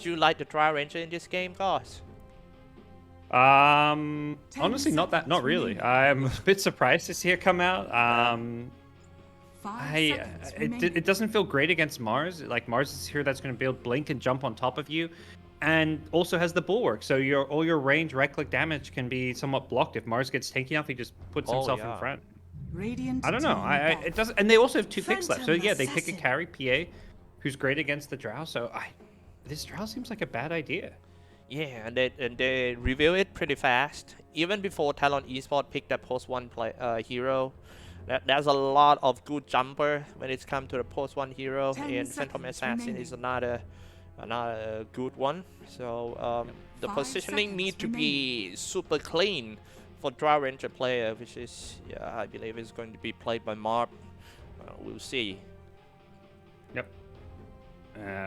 you like the Dry Ranger in this game, guys? Honestly, not really. I'm a bit surprised to see it come out. It doesn't feel great against Mars. Like Mars is here that's going to be able to blink and jump on top of you, and also has the bulwark. So all your range right click damage can be somewhat blocked. If Mars gets tanky enough, he just puts himself in front. I don't know. It doesn't, and they also have 2 picks left. So yeah, they pick a carry PA, who's great against the Drow. So this Drow seems like a bad idea. Yeah, and they reveal it pretty fast. Even before Talon Esports picked that post 1 hero. There's a lot of good jumper when it's come to the post 1 hero, and Phantom Assassin is another good one. So the positioning need to be super clean for Dry Ranger player, which is I believe is going to be played by Marp. We'll see. Yep.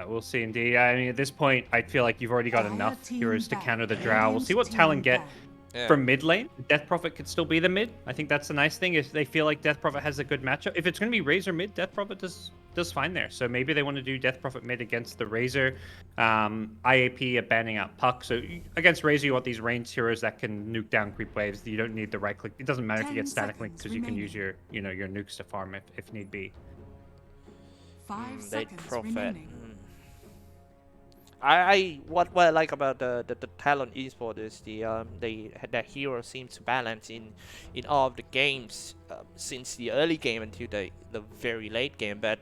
We'll see indeed. I mean, at this point, I feel like you've already got enough heroes to counter the Drow. We'll see what Talon get from mid lane. Death Prophet could still be the mid. I think that's the nice thing, if they feel like Death Prophet has a good matchup. If it's going to be Razor mid, Death Prophet does fine there. So maybe they want to do Death Prophet mid against the Razor. IAP are banning out Puck. So against Razor, you want these ranged heroes that can nuke down creep waves. You don't need the right click. It doesn't matter if you get static link, because you can use your your nukes to farm if need be. 5 seconds remaining. What I like about the Talon Esports is that hero seems to balance in all of the games since the early game until the very late game. But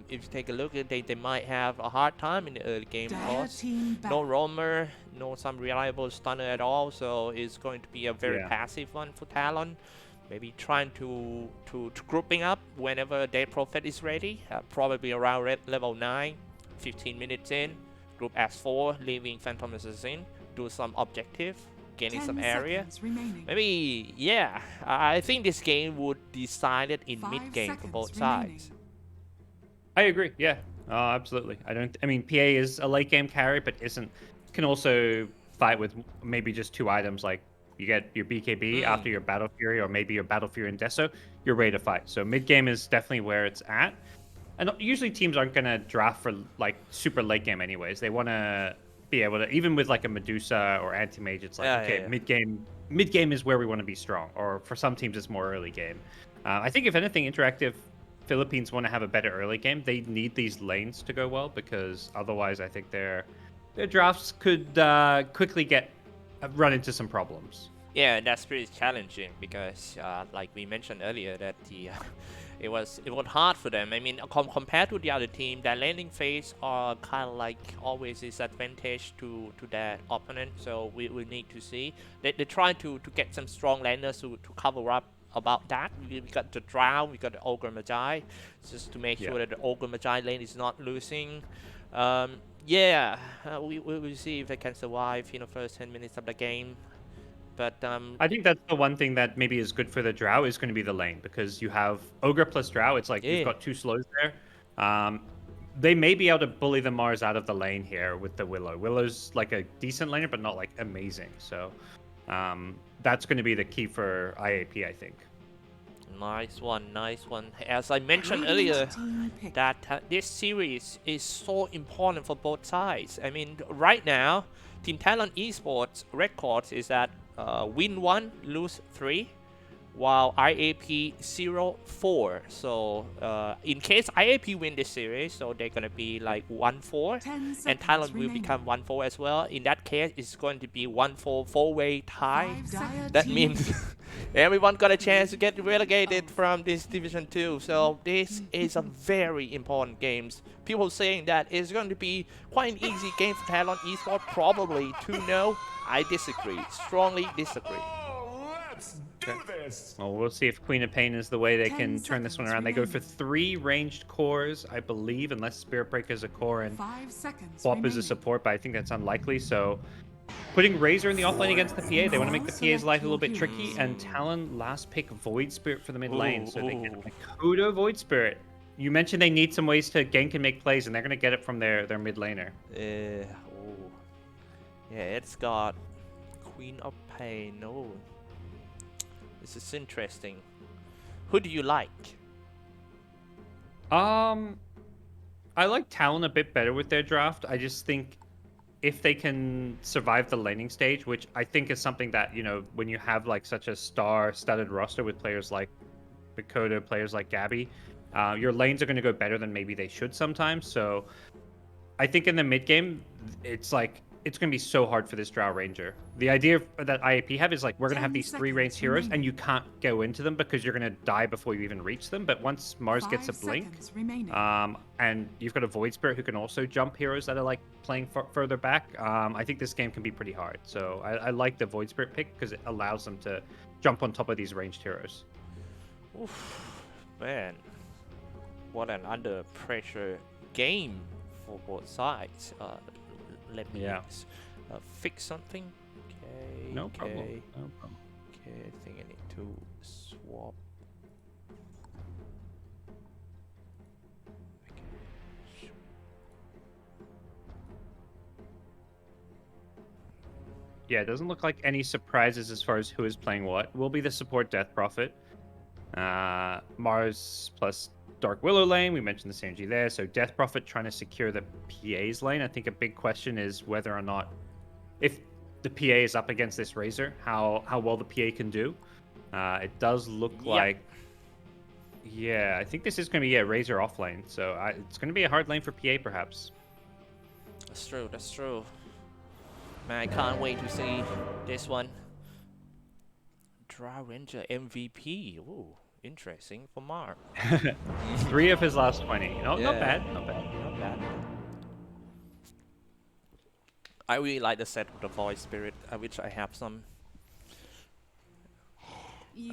if you take a look at they might have a hard time in the early game because no roamer, no some reliable stunner at all. So it's going to be a very passive one for Talon. Maybe trying to grouping up whenever Death Prophet is ready, probably around level 9, 15 minutes in. Group S4, leaving Phantom Assassin, do some objective, gaining some area. Maybe, yeah, I think this game would decide it in mid-game for both sides. I agree, yeah, absolutely. I mean, PA is a late game carry, but can also fight with maybe just 2 items, like you get your BKB after your Battle Fury, or maybe your Battle Fury and Deso, you're ready to fight. So mid-game is definitely where it's at. And usually teams aren't going to draft for like super late game anyways. They want to be able to, even with like a Medusa or Anti-Mage, it's like, mid-game is where we want to be strong. Or for some teams, it's more early game. I think if anything, Interactive Philippines want to have a better early game. They need these lanes to go well, because otherwise I think their drafts could quickly run into some problems. Yeah, that's pretty challenging because, like we mentioned earlier, that it was hard for them. I mean, compared to the other team, their landing phase are kind of like always disadvantage to their opponent. So we need to see. They try to get some strong landers to cover up about that. We got the Drow, we got the Ogre Magi, just to make sure that the Ogre Magi lane is not losing. We will see if they can survive in the first 10 minutes of the game. But I think that's the one thing that maybe is good for the Drow is going to be the lane, because you have Ogre plus Drow. It's like you've got 2 slows there. They may be able to bully the Mars out of the lane here with the Willow. Willow's like a decent laner, but not like amazing. So that's going to be the key for IAP, I think. Nice one, nice one. As I mentioned earlier, that this series is so important for both sides. I mean, right now, Team Talon Esports records is that win 1, lose 3, while IAP 0-4. So in case IAP win this series, so they're gonna be like 1-4, and Talon will become 1-4 as well. In that case, it's going to be 1-4 4-way tie. That means everyone got a chance to get relegated from this Division 2. So this is a very important game. People saying that it's going to be quite an easy game for Talon Esports, probably 2-0. I disagree, strongly disagree. Let's do this. Well, we'll see if Queen of Pain is the way they can turn this one around. They go for 3 ranged cores, I believe, unless Spirit Breaker is a core and Swap is a support, but I think that's unlikely. So putting Razor in the offlane against the PA, they want to make the PA's life a little bit tricky, and Talon last pick Void Spirit for the mid lane, so they get a Kodo Void Spirit. You mentioned they need some ways to gank and make plays, and they're going to get it from their mid laner. Yeah, it's got Queen of Pain. Oh, this is interesting. Who do you like? I like Talon a bit better with their draft. I just think if they can survive the laning stage, which I think is something that, you know, when you have like such a star-studded roster with players like Mikoto, players like Gabby, your lanes are going to go better than maybe they should sometimes. So I think in the mid game, it's like it's going to be so hard for this Drow Ranger. The idea that IAP have is like we're going to have 10 these 3 seconds ranged heroes, and remaining. you can't go into them because you're going to die before you even reach them. But once Mars 5 gets a blink, seconds remaining. and you've got a Void Spirit who can also jump heroes that are like playing further back, I think this game can be pretty hard. So I like the Void Spirit pick because it allows them to jump on top of these ranged heroes. Oof, man, what an under pressure game for both sides. Let me fix something. Okay. No okay. problem. No problem. Okay, I think I need to swap. Okay. Yeah, it doesn't look like any surprises as far as who is playing what. Will be the support Death Prophet. Mars plus Dark Willow lane. We mentioned the synergy there. So Death Prophet trying to secure the PA's lane. I think a big question is whether or not, if the PA is up against this Razor, how well the PA can do. It does look like, yeah, I think this is going to be a Razor off lane. So it's going to be a hard lane for PA perhaps. That's true. That's true. Man, I can't wait to see this one. Drow Ranger MVP. Ooh, interesting for Mark. 3 of his last 20. No, not Yeah. bad. Not bad. Not bad. I really like the set of the Void Spirit. I wish I have some.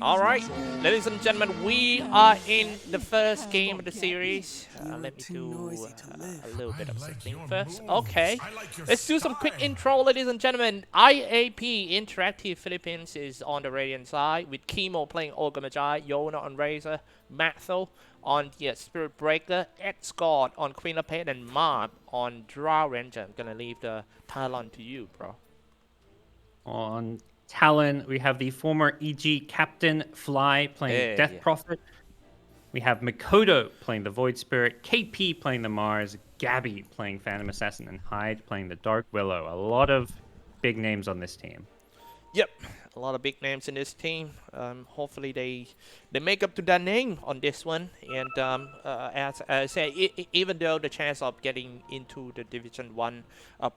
All right, ladies and gentlemen, we are in the first game of the series. Let me do a little bit of something first. Okay, let's do some quick intro, ladies and gentlemen. IAP Interactive Philippines is on the Radiant side with Chemo playing Olga Magi, Yona on Razor, Matho on Spirit Breaker, Xgod on Queen of Pain, and Marb on Drow Ranger. I'm gonna leave the Talon to you, bro. On Talon, we have the former EG captain Fly playing Death Prophet. We have Mikoto playing the Void Spirit, KP playing the Mars, Gabby playing Phantom Assassin, and Hyde playing the Dark Willow. A lot of big names on this team. Yep, a lot of big names in this team. Hopefully they make up to their name on this one. And as I say, even though the chance of getting into the Division 1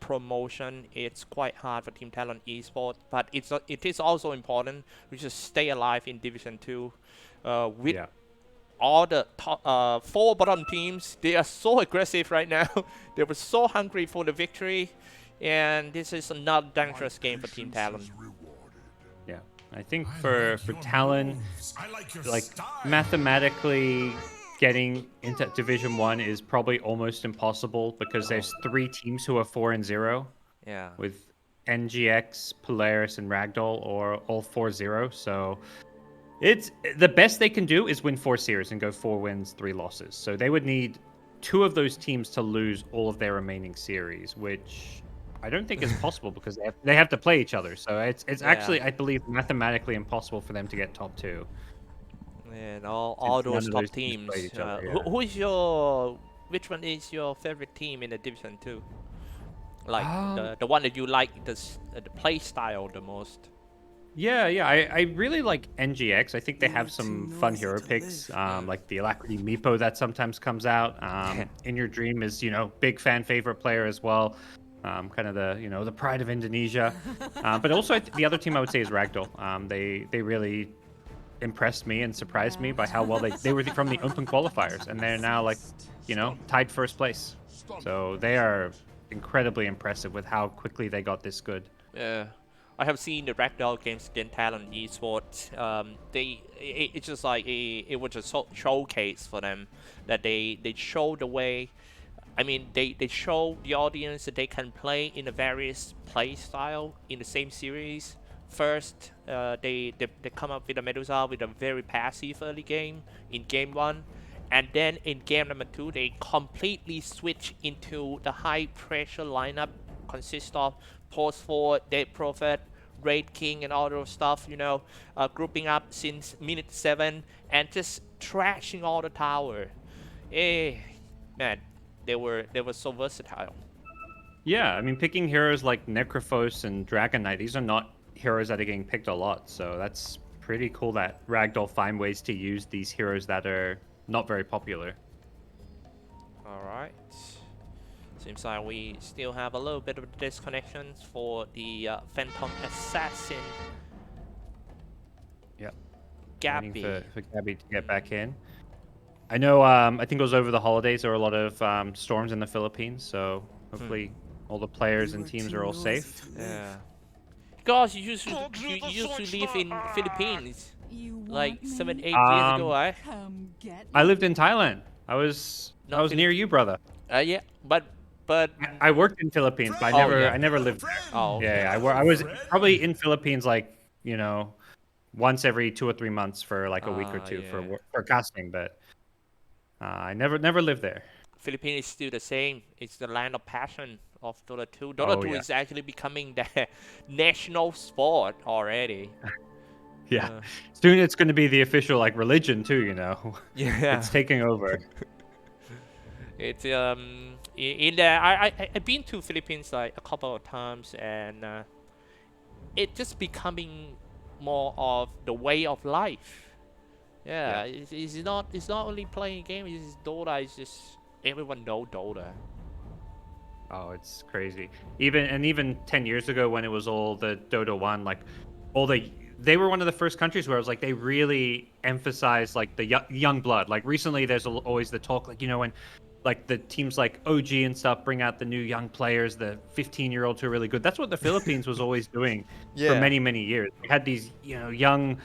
promotion, it's quite hard for Team Talon Esports. But it is also important to just stay alive in Division 2 with all the top 4 bottom teams. They are so aggressive right now. They were so hungry for the victory. And this is another dangerous game for Team Talon. Yeah, I think for Talon, like mathematically getting into Division 1 is probably almost impossible because there's 3 teams who are 4-0. Yeah. With NGX, Polaris, and Ragdoll, or all 4-0. So it's the best they can do is win 4 series and go 4 wins, 3 losses. So they would need 2 of those teams to lose all of their remaining series, which I don't think is possible because they have to play each other. So it's actually, I believe, mathematically impossible for them to get top 2. And all those top teams. Which one is your favorite team in the Division 2? Like the one that you like the play style the most? Yeah, I really like NGX. I think they have some fun hero picks, like the Alacrity Meepo that sometimes comes out. In Your Dream is, big fan favorite player as well. Kind of the pride of Indonesia. But also the other team I would say is Ragdoll. They really impressed me and surprised me by how well they were from the Open qualifiers, and they're now tied first place. So they are incredibly impressive with how quickly they got this good. Yeah, I have seen the Ragdoll games against Talon Esports. It's just like it was a showcase for them that they show the way. I mean, they show the audience that they can play in a various play style in the same series. First, they come up with a Medusa with a very passive early game in game 1. And then in game number 2, they completely switch into the high pressure lineup, consists of Post 4, Dead Prophet, Raid King, and all those stuff, grouping up since minute 7 and just trashing all the tower. Man, they were so versatile. Yeah, I mean, picking heroes like Necrophos and Dragon Knight, these are not heroes that are getting picked a lot. So that's pretty cool that Ragdoll find ways to use these heroes that are not very popular. All right. Seems like we still have a little bit of disconnection for the Phantom Assassin. Yeah. Gabby. Waiting for Gabby to get back in. I know, I think it was over the holidays, there were a lot of storms in the Philippines, so hopefully all the players and teams are all safe. Yeah. Guys, you used to live in Philippines like 7, 8 years ago, right? Come get I lived in Thailand. I was near you, brother. Yeah, but I worked in Philippines, but yeah. I never lived there. Oh, Yeah, I was probably in Philippines like, once every 2 or 3 months for like a week or two yeah. for casting, but I never lived there. Philippines is still the same. It's the land of passion of Dota 2. Dota Oh, 2 yeah. is actually becoming the national sport already. Yeah. Soon it's going to be the official like religion too, Yeah. It's taking over. It's in there. I've been to Philippines like a couple of times, and it's just becoming more of the way of life. Yeah. It's not only playing games. It's Dota. It's just everyone know Dota. Oh, it's crazy. Even 10 years ago when it was all the Dota 1, like they were one of the first countries where it was like they really emphasized like the young blood. Like recently there's always the talk like when like the teams like OG and stuff bring out the new young players, the 15-year-olds who are really good. That's what the Philippines was always doing for many, many years. We had these, young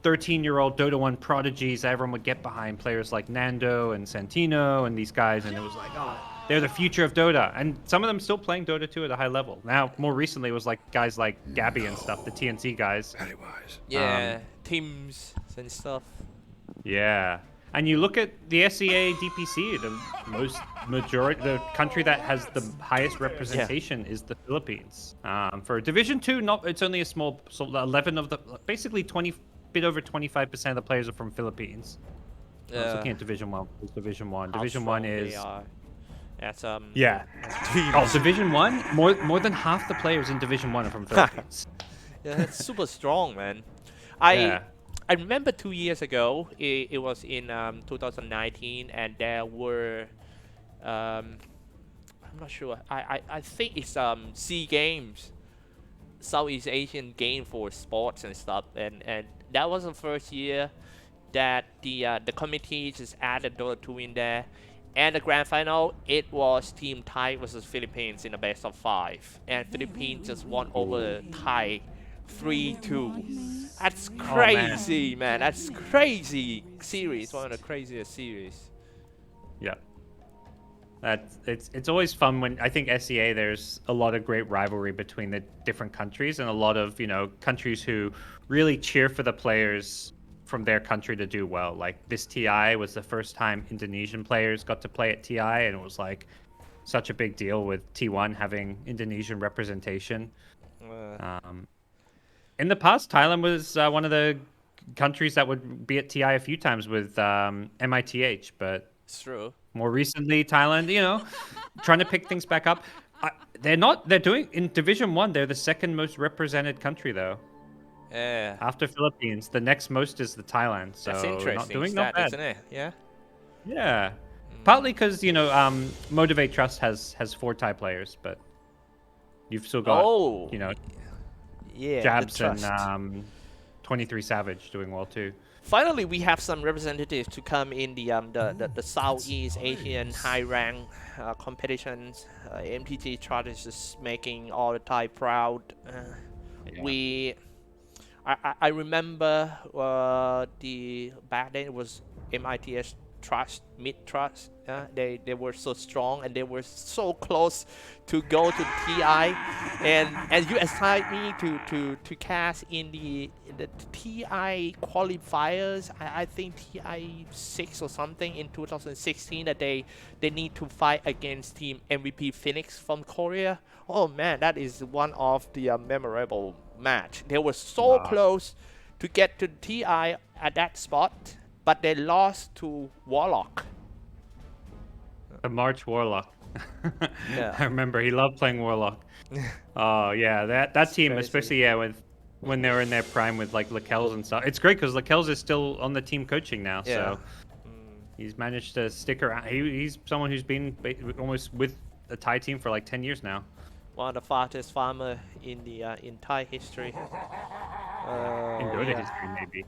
13-year-old Dota 1 prodigies that everyone would get behind, players like Nando and Santino and these guys, and it was like, oh, they're the future of Dota. And some of them still playing Dota 2 at a high level. Now, more recently, it was like guys like Gabby and stuff, the TNC guys. Yeah, teams and stuff. Yeah. And you look at the SEA DPC, the country that has the highest representation is the Philippines. For Division 2, it's only a small, so 11 of the, basically 20, bit over 25% of the players are from Philippines. I was looking at Division 1. Division 1. Division 1 is... That's Yeah. Oh, Division 1? More than half the players in Division 1 are from Philippines. Yeah, that's super strong, man. I remember 2 years ago, it was in 2019, and there were, I'm not sure, I think it's SEA Games, Southeast Asian game for sports and stuff, and that was the first year that the committee just added Dota 2 in there. And the grand final, it was Team Thai versus Philippines in the best of 5, and Philippines just won over Thai 3-2. That's crazy, man. That's crazy series. One of the craziest series. Yeah. It's always fun when I think SEA there's a lot of great rivalry between the different countries and a lot of countries who really cheer for the players from their country to do well. Like this TI was the first time Indonesian players got to play at TI, and it was like such a big deal with T1 having Indonesian representation. In the past, Thailand was one of the countries that would be at TI a few times with MITH, but it's true. More recently, Thailand, trying to pick things back up. They're doing in Division 1. They're the second most represented country though. Yeah. After Philippines, the next most is the Thailand. So that's interesting. Not bad, isn't it? Yeah. Yeah. Partly because Motivate Trust has 4 Thai players, but you've still got Jabs and 23 Savage doing well too. Finally, we have some representatives to come in the Southeast Asian high rank competitions. MTG Trust is just making all the Thai proud. I remember back then it was MITS Trust, Mid Trust. They were so strong and they were so close to go to TI, and you assigned me to cast in the TI qualifiers. I think TI 6 or something in 2016 that they need to fight against Team MVP Phoenix from Korea. Oh man, that is one of the memorable match. They were so close to get to TI at that spot, but they lost to Warlock. The March Warlock. Yeah. I remember he loved playing Warlock. Oh yeah, that team, crazy. especially when they were in their prime with like Lakells and stuff. It's great because Lakells is still on the team coaching now, Yeah. so he's managed to stick around. He's someone who's been almost with the Thai team for like 10 years now. One of the fastest farmer in the in Thai history. In Dota Yeah. history, maybe.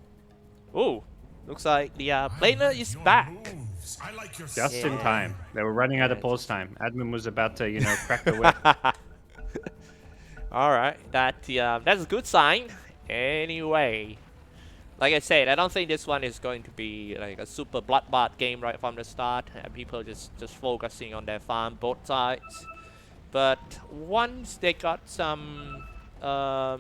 Ooh, looks like the planer is back. Moves. I like your Just in Yeah. time. They were running out of Yeah, pause time. Admin was about to, crack the whip. All right, that's a good sign. Anyway, like I said, I don't think this one is going to be like a super bloodbath game right from the start. People just focusing on their farm, both sides. But once they got some the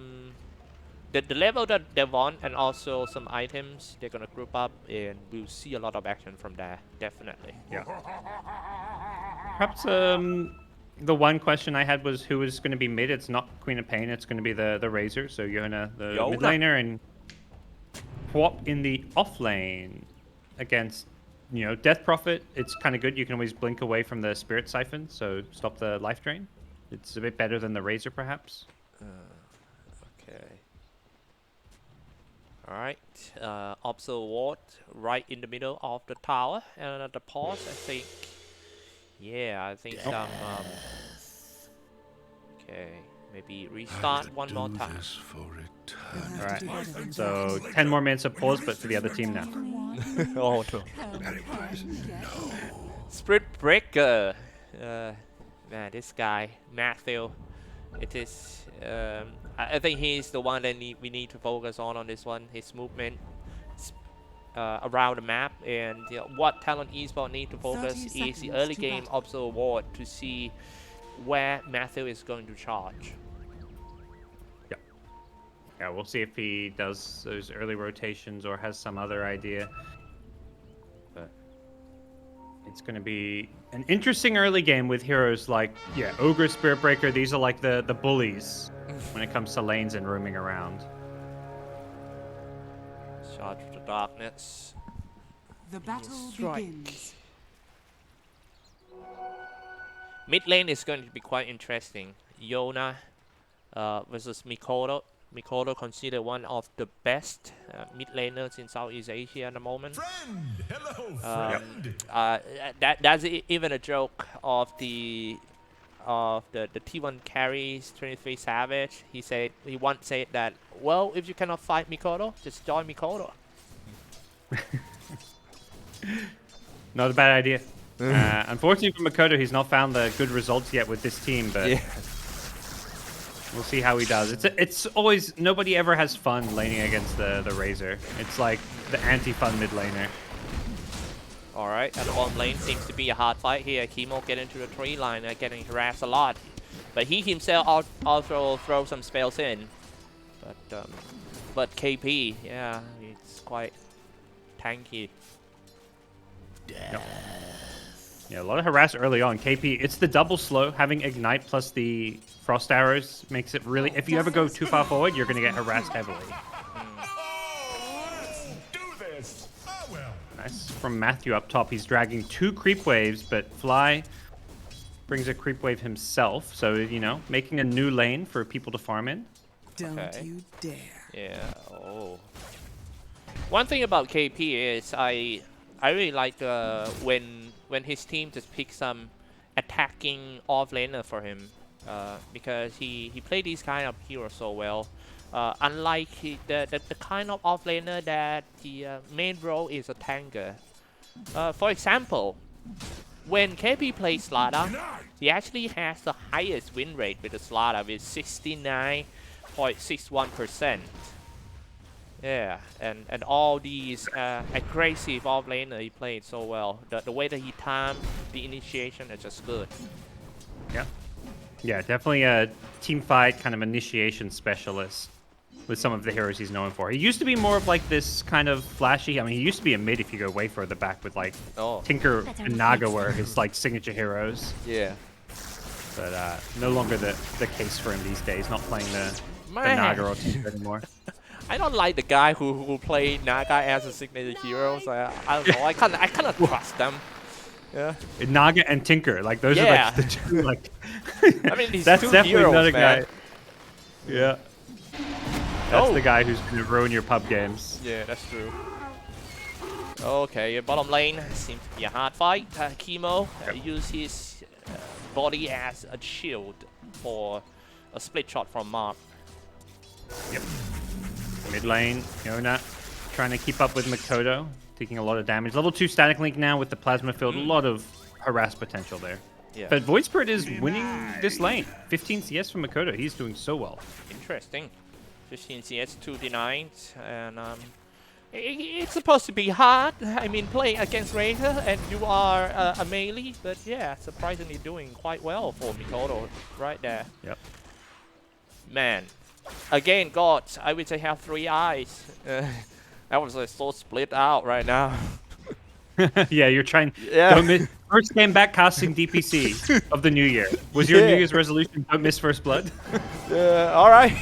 level that they want and also some items, they're gonna group up and we'll see a lot of action from there. Definitely. Yeah. Perhaps the one question I had was who is going to be mid. It's not Queen of Pain. It's going to be the Razor. So Yona, the mid Yona. laner, and Pwop in the off lane against Death Prophet. It's kind of good. You can always blink away from the Spirit Siphon, so stop the life drain. It's a bit better than the Razor, perhaps. Okay. Alright. Observe right in the middle of the tower. And at the pause, I think. Yeah, I think okay. Maybe restart one more time. You'll have to do Alright. better than So that. 10 more minutes of pause, but for the other team now. Oh no. No. Split Breaker. Man, this guy, Matthew. It is. I think he's the one that we need to focus on this one. His movement around the map, and what Talon Esports need to focus 30 is the early seconds to game battle. observe ward to see where Matthew is going to charge. Yeah, we'll see if he does those early rotations or has some other idea. But it's going to be an interesting early game with heroes like, Ogre, Spirit Breaker. These are like the bullies when it comes to lanes and roaming around. Charge of the darkness. The battle Strike. begins. Mid lane is going to be quite interesting. Yona versus Mikoto. Mikoto considered one of the best mid laners in Southeast Asia at the moment. friend. Hello, friend. That's even a joke of the T1 carries 23 Savage. He once said that, well, if you cannot fight Mikoto, just join Mikoto. Not a bad idea. Unfortunately for Makoto, he's not found the good results yet with this team, but we'll see how he does. It's always, nobody ever has fun laning against the Razor. It's like the anti-fun mid laner. Alright, and the bottom lane seems to be a hard fight here. Kimo get into the tree line and getting harassed a lot. But he himself also throw some spells in. But KP, yeah, it's quite tanky. Yep. Yeah, a lot of harass early on. KP, it's the double slow. Having Ignite plus the Frost Arrows makes it really... If you ever go too far forward, you're going to get harassed heavily. Oh, let's do this. Oh, well. Nice from Matthew up top. He's dragging 2 creep waves, but Fly brings a creep wave himself. So, making a new lane for people to farm in. Don't Okay. you dare. Yeah, oh. One thing about KP is I really like when his team just pick some attacking off-laner for him. Because he played these kind of heroes so well. Unlike the kind of off-laner that the main role is a tanker. For example, when KP plays Slada, he actually has the highest win rate with the Slada with 69.61%. Yeah, and all these aggressive off-laner he played so well. The way that he timed the initiation is just good. Yeah, definitely a team fight kind of initiation specialist with some of the heroes he's known for. He used to be more of like this kind of flashy. I mean, he used to be a mid if you go way further back with like Tinker and Naga were his like signature heroes. Yeah. But no longer the case for him these days. Not playing the Naga or Tinker anymore. I don't like the guy who played Naga as a signature hero. So I don't know. I cannot trust them. Yeah. Naga and Tinker, like those Yeah. are like the two, like. I mean, these That's two definitely heroes, not a man. guy. Yeah. That's Oh. the guy who's gonna ruin your pub games. Yeah, that's true. Okay, bottom lane seems to be a hard fight. Chemo use his body as a shield for a split shot from Mark. Yep. Mid lane, Yona trying to keep up with Makoto, taking a lot of damage. Level 2 static link now with the plasma field, a lot of harass potential there. Yeah. But Void Spirit is winning this lane. 15 CS from Makoto, he's doing so well. Interesting. 15 CS, 2 denied, and it's supposed to be hard. I mean, playing against Razor, and you are a melee, but yeah, surprisingly doing quite well for Mikoto right there. Yep. Man, again, gods, I would say have 3 eyes. That was like so split out right now. Yeah, you're trying. Yeah. Don't miss, first game back casting DPC of the new year. Was your Yeah. New Year's resolution don't miss first blood? All right.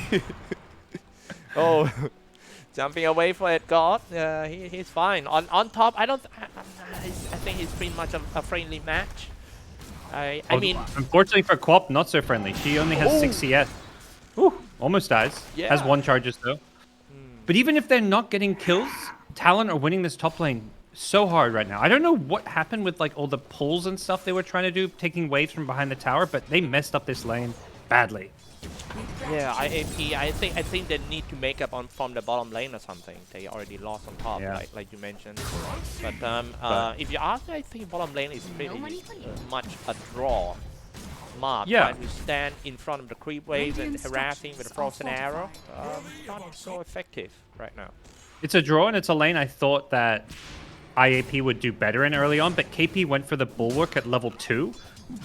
Oh, jumping away for it, God. He's fine. On top, I think he's pretty much a friendly match. I mean, unfortunately for Quap, not so friendly. She only has 6 CS. Ooh, almost dies. Yeah. Has 1 charges though. But even if they're not getting kills, Talon are winning this top lane so hard right now. I don't know what happened with like all the pulls and stuff they were trying to do, taking waves from behind the tower, but they messed up this lane badly. yeah, IAP. I think they need to make up from the bottom lane or something. They already lost on top, Yeah. like you mentioned. But if you ask me, I think bottom lane is pretty much a draw. Mark trying to stand in front of the creep wave and harassing with a frozen arrow. Not so effective right now. It's a draw and it's a lane I thought that IAP would do better in early on, but KP went for the bulwark at level 2,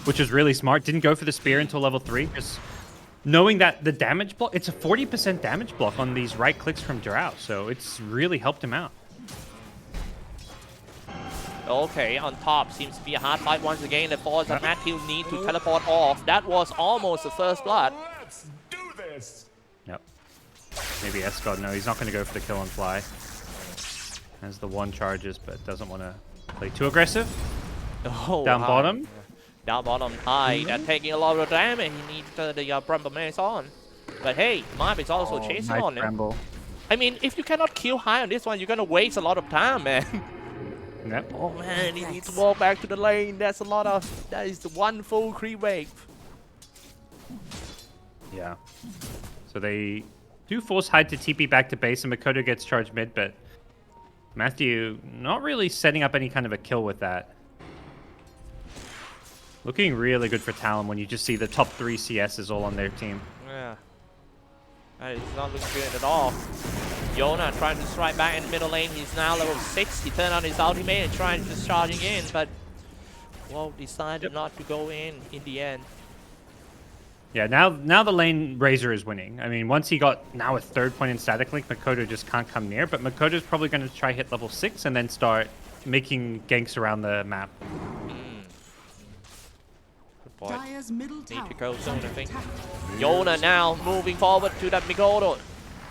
which is really smart. Didn't go for the spear until level 3, just knowing that the damage block, it's a 40% damage block on these right clicks from Drow, so it's really helped him out. Okay, on top seems to be a hard fight once again. The force of Matthew need to teleport off. That was almost the first blood. Let's do this. Yep. Maybe Escod, no, he's not going to go for the kill on fly. Has the 1 charges, but doesn't want to play too aggressive. Oh, Down bottom. Down bottom high. They're taking a lot of damage. He needs the Bramble Mace on. But hey, Marv is also chasing nice on him. Bramble. I mean, if you cannot kill high on this one, you're going to waste a lot of time, man. Yep. Oh man, he needs to walk back to the lane. That's a lot of... That is the 1 full creep wave. Yeah. So they do force Hyde to TP back to base, and Makoto gets charged mid, but Matthew not really setting up any kind of a kill with that. Looking really good for Talon when you just see the top 3 CSs all on their team. Yeah. It's not looking good at all. Yona trying to strike back in the middle lane. He's now level 6. He turned on his ultimate and trying to just charging in, but well, decided not to go in the end. Yeah, now the lane Razor is winning. I mean, once he got now a 3rd point in static link, Makoto just can't come near, but Makoto's probably going to try hit level 6 and then start making ganks around the map. Good boy. Dire's middle Need tower to go is soon, I under think. attack. Yona now moving forward to that Mikoto.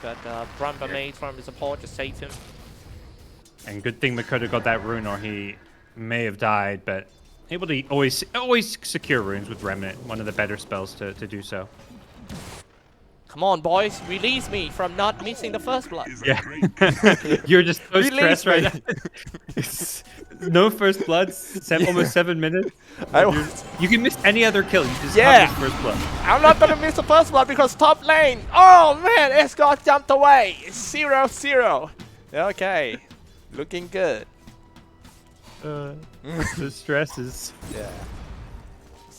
But Bramble Mace from the support just saved him. And good thing Makoto got that rune, or he may have died, but able to always secure runes with Remnant, one of the better spells to do so. Come on, boys, release me from not missing the first blood. Yeah. You're just so Release stressed right me. now. No first blood, almost 7 minutes. You can miss any other kill, you just Yeah. can't miss first blood. I'm not gonna miss the first blood because top lane. Oh man, Escort jumped away. 0-0. Okay, looking good. The stress is... Yeah.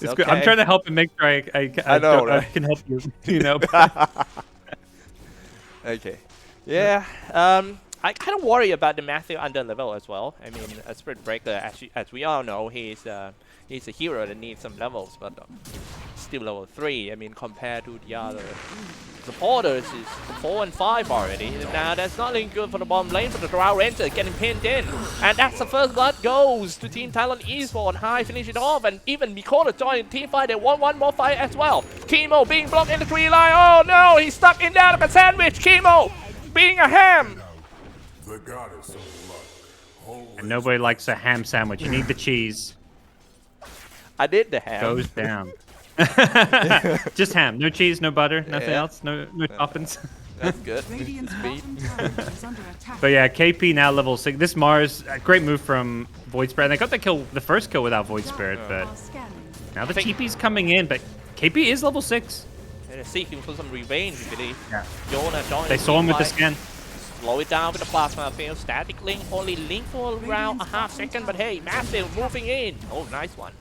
It's good. I'm trying to help and make sure I know, right? I can help you, you know. Okay. Yeah. I kind of worry about the Matthew under level as well. I mean, a Spirit Breaker, as we all know, he's a hero that needs some levels, but still level 3. I mean, compared to the other supporters, is 4 and 5 already. Now that's not looking good for the bottom lane, but the Drow Ranger getting pinned in, and that's the first blood goes to Team Talon Esports. High finish it off, and even Mikoto joined the team fight. They want 1 more fight as well. Chemo being blocked in the tree line. Oh no, he's stuck in there like a sandwich. Chemo being a ham. The goddess of luck. And nobody likes a ham sandwich. You need the cheese. I did the ham. goes down. Just ham, no cheese, no butter, nothing Yeah. else, no toppings. That's good. Radiant's Speed. bottom tower is under attack. But yeah, KP now level 6. This Mars, a great move from Void Spirit. And they got the first kill without Void Spirit, but Are scanning. now the TP's coming in. But KP is level 6. And they're seeking for some revenge, I believe. Yeah. Yona joined They the saw him with the team fight. scan. Slow it down with the plasma field. Static link, only link for around a half second, but hey, Massive moving in. Oh, nice one.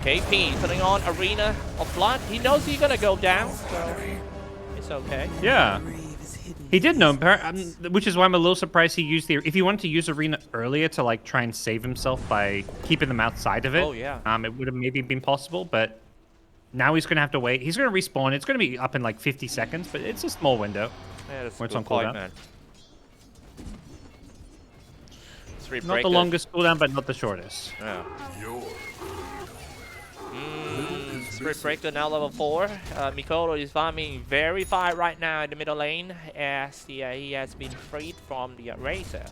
KP putting on Arena of Blood. He knows he's gonna go down, so it's okay. Yeah. Grave is hidden. He did know, which is why I'm a little surprised he used the. If he wanted to use Arena earlier to like try and save himself by keeping them outside of it, Oh, yeah. it would have maybe been possible. But now he's gonna have to wait. He's gonna respawn. It's gonna be up in like 50 seconds, but it's a small window. Yeah, that's a Where it's good on point, cooldown. man. Three Not the longest cooldown, but not the shortest. Yeah. Your Spirit Breaker now level 4. Mikoto is farming very far right now in the middle lane as he has been freed from the Razor.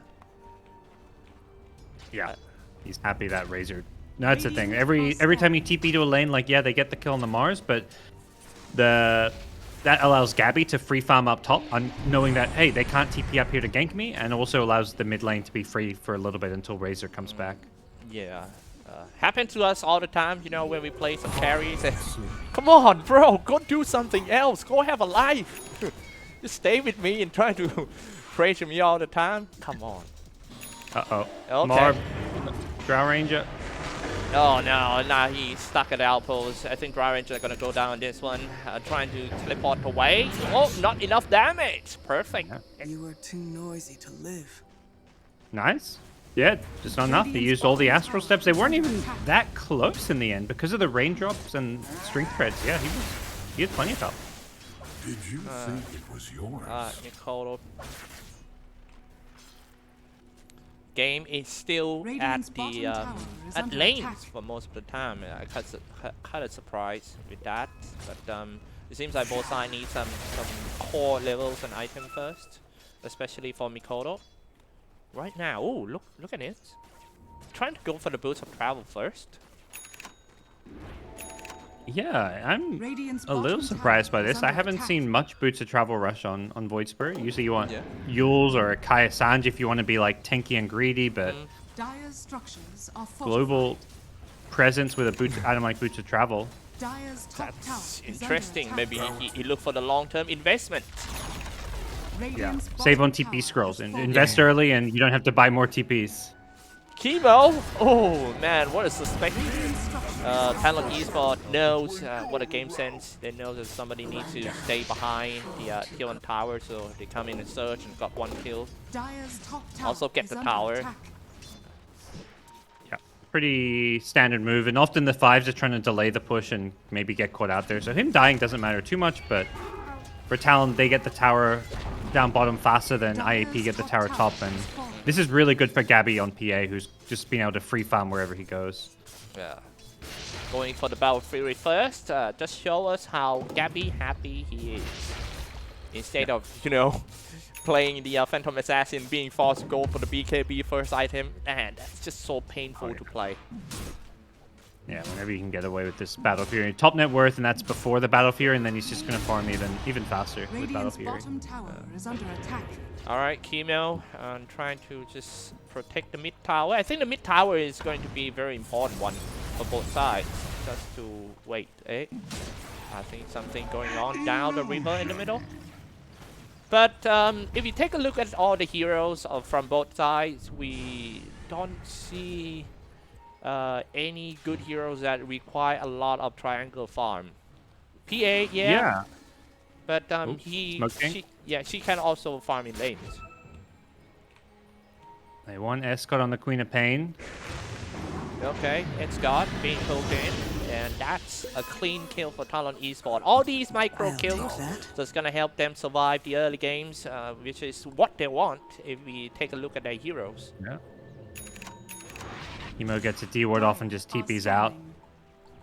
Yeah, he's happy that Razor. No, that's the thing. Every time you TP to a lane, like yeah, they get the kill on the Mars, but that allows Gabby to free farm up top, knowing that hey, they can't TP up here to gank me, and also allows the mid lane to be free for a little bit until Razor comes back. Yeah. Happens to us all the time, you know, when we play some carries. Come on, bro, go do something else. Go have a life. Just stay with me and try to pressure me all the time. Come on. Uh-oh. Okay. Marb, Drow Ranger. Oh no, now he's stuck at outpost. I think Dry Ranger are gonna go down on this one. Trying to teleport away. Oh, not enough damage. Perfect. Yeah. You were too noisy to live. Nice. Yeah, just not enough. They used all the astral steps. They weren't even that close in the end because of the raindrops and strength threads. Yeah, he had plenty of help. did you think it was yours? Nicolo. Game is still Radiant's at bottom the tower is at under lanes attack. for most of the time. I kind of surprised with that, but it seems like both sides need some core levels and item first, especially for Mikoto. Right now, oh look at it. Trying to go for the boots of travel first. Yeah, I'm Radiant's a little bottom surprised by tower is this. I under haven't attack. seen much Boots of Travel Rush on Void Spirit. Usually you want Yeah. Yules or a Kaya Sanji if you want to be like tanky and greedy, but Dire's structures are fortified. global presence with a item like Boots of Travel. Dire's top tower That's is interesting. under attack. Maybe he look for the long-term investment. Yeah, Radiant's save on bottom TP tower scrolls is and fortified. invest early, and you don't have to buy more TPs. Chemo. Oh man, what a suspect. Radiant's structures are Talon fortified. Esports knows what a game sense. They know that somebody needs to stay behind the Talon tower, so they come in and search and got one kill. Dire's top tower Also get is the under tower. attack. Yeah, pretty standard move, and often the fives are trying to delay the push and maybe get caught out there. So him dying doesn't matter too much, but for Talon, they get the tower down bottom faster than IAP get the tower top, and this is really good for Gabby on PA, who's just been able to free farm wherever he goes. Yeah. Going for the Battle Fury first. Just show us how Gabby happy he is. Instead of, you know, playing the Phantom Assassin, being forced to go for the BKB first item. Man, that's just so painful to play. Yeah, whenever you can get away with this Battle Fury. Top net worth, and that's before the Battle Fury, and then he's just going to farm even faster with Battle Radiant's Fury. bottom tower is under attack. Alright, Chemo, trying to just protect the mid tower. I think the mid tower is going to be a very important one for both sides. Just to wait, eh? I think something going on down the river in the middle. But if you take a look at all the heroes from both sides, we don't see any good heroes that require a lot of triangle farm. PA, yeah. But Oops, Smoke King. she can also farm in lanes. They want Escort on the Queen of Pain. Okay, it's got being pulled in, and that's a clean kill for Talon Esports. All these micro I'll kills, take that. that's gonna help them survive the early games, which is what they want if we take a look at their heroes. Yeah. Emo gets a D ward off and just TP's out.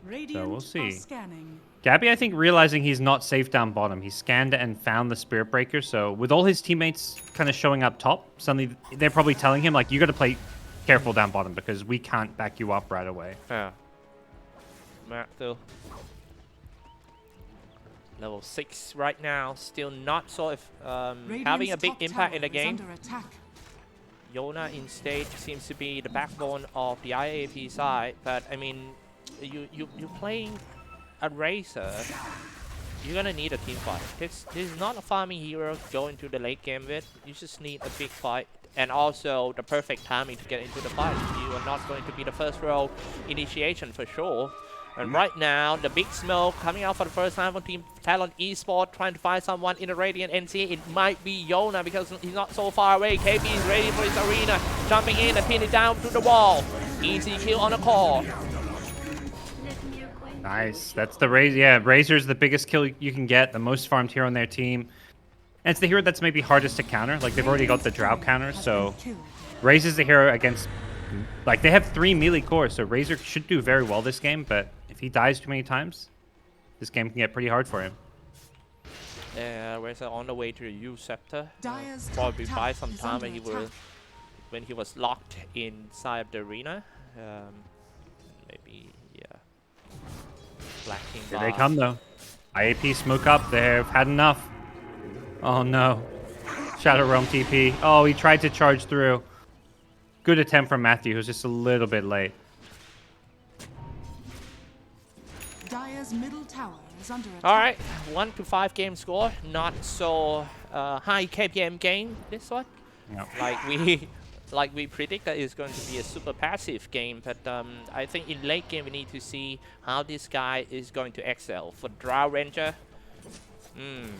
Radiant we'll are see. scanning. Gabby, I think, realizing he's not safe down bottom, he scanned and found the Spirit Breaker. So with all his teammates kind of showing up top, suddenly they're probably telling him, like, you got to play careful down bottom because we can't back you up right away. Yeah. Matthew. Level 6 right now, still not sort of having a big impact in the game. Yona instead seems to be the backbone of the IAP side, but I mean, you're playing a Racer. You're gonna need a team fight. This is not a farming hero to go into the late game with. You just need a big fight, and also the perfect timing to get into the fight. You are not going to be the first row initiation for sure. And right now, the big smoke coming out for the first time from Team Talon Esports, trying to find someone in the Radiant NC. It might be Yona because he's not so far away. KB is ready for his arena, jumping in and pinning it down to the wall. Easy kill on the call. Nice. That's the Razor. Yeah, Razor's the biggest kill you can get, the most farmed hero on their team. And it's the hero that's maybe hardest to counter. Like, they've already got the Drow counter, so Razor's the hero against... Like, they have 3 melee cores, so Razor should do very well this game, but if he dies too many times, this game can get pretty hard for him. Yeah, Razor on the way to the U Scepter. Probably buy some time when he was locked inside the arena. Maybe, yeah. Black King Here they come, though. IAP smoke up. They've had enough. Oh, no. Shadow Realm TP. Oh, he tried to charge through. Good attempt from Matthew, who's just a little bit late. Dire's middle tower is under attack. All right, 1-5 game score. Not so high KPM game. This one, No. like we predict that it's going to be a super passive game. But I think in late game we need to see how this guy is going to excel. For Drow Ranger, and